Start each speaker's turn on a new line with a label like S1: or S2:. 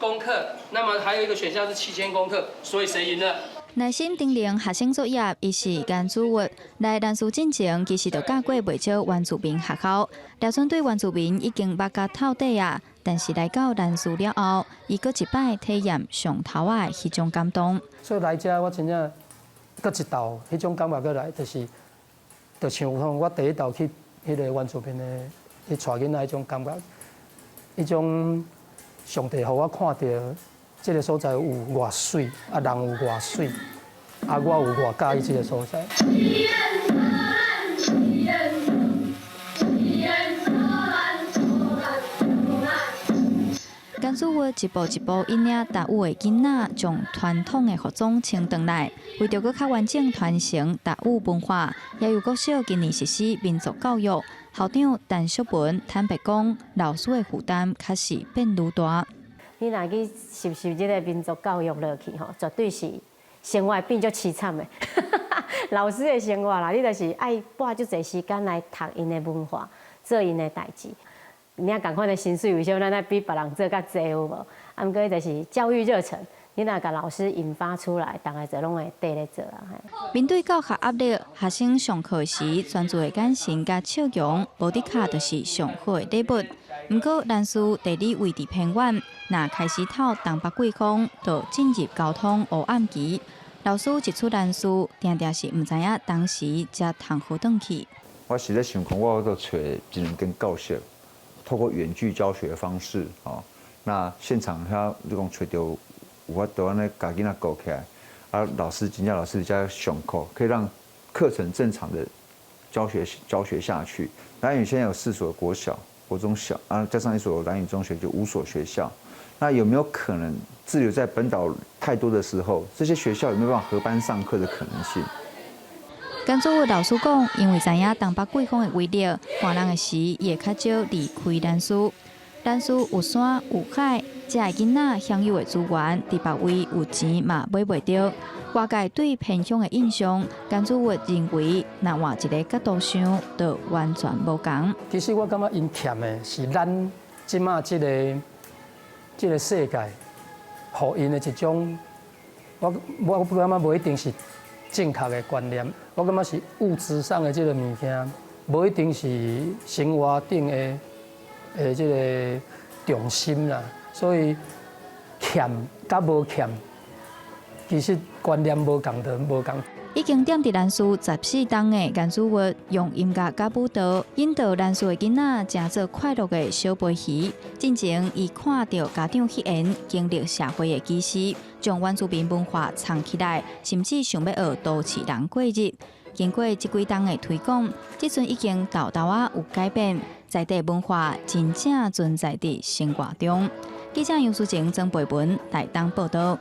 S1: 公克，那么还有一个选项是7000公克，所以谁赢了？
S2: 耐心叮咛学生作业，伊是颜子玉。来兰书进前，其实就教过袂少原住民学校。廖村对原住民已经捌甲透底啊，但是来到兰书了后，伊搁一摆体验上头的迄种感动。
S3: 所以来遮，我真正搁一道迄种感觉过来，就像我第一道去迄个原住民的去带囡仔迄种感觉，迄种上帝互我看到。这个所在有偌水，人有偌水，我有偌介意这个所在。
S2: 甘肃话一步一步引领达悟的囡仔，将传统的服装穿回来，为着搁较完整传承达悟文化，也有国小今年实施民族教育。校长陈淑文坦白讲，老师的负担确实变愈大。
S4: 你若去受这个民族教育落去吼，绝对是生活变足凄惨的。老师的生活啦，你就是爱拨足侪时间来读因的文化，做因的代志。你啊，共款的薪水为啥咱爱比别人做较济有无？啊，毋过就是教育热忱，你若甲老师引发出来，大家就拢会跟咧做啊。
S2: 面对教学压力，学生上课时专注的眼神甲笑容，无伫卡就是上好的礼物。不过，兰书地理位置偏远，若开始透东北季风，就进入交通黑暗期。老师一出兰书，定定是唔知影当时才通好转去。
S5: 我实在想讲，我都找一两间教室，透过远距教学的方式，那现场遐你讲找到有法度安尼家囡仔教起来，老师真正老师在上课，可以让课程正常的教学下去。兰屿现在有4所国小。国中小加上一所兰屿中学，就5所学校。那有没有可能滞留在本岛太多的时候，这些学校有没有办法合班上课的可能性？
S2: 甘肃的老师讲，因为知影东北季风的威力，换人的时也较少离开兰书。兰书有山有海，这囡仔享有的资源，伫别位有钱嘛买袂着。外界对偏乡的印象，甘肃认为，若换一个角度想，就完全无同。
S3: 其实我感觉因欠的是咱即马这个世界，互因的一种，我感觉无一定是正确的观念，我感觉是物质上的这个物件，无一定是生活顶的这个重心啦，所以欠甲无欠。其实观念无共的，无共。
S2: 已经踮伫兰书14档的甘肃话，用音乐甲舞蹈引导兰书的囡仔，成做快乐的小飞鱼。进前，伊看到家长迄言，经历社会的歧视，将原住民文化藏起来，甚至想要学都市人过日。经过这几档的推广，即阵已经豆豆啊有改变，在地文化真正存在伫生活中。记者杨淑晴、曾培文台东报道。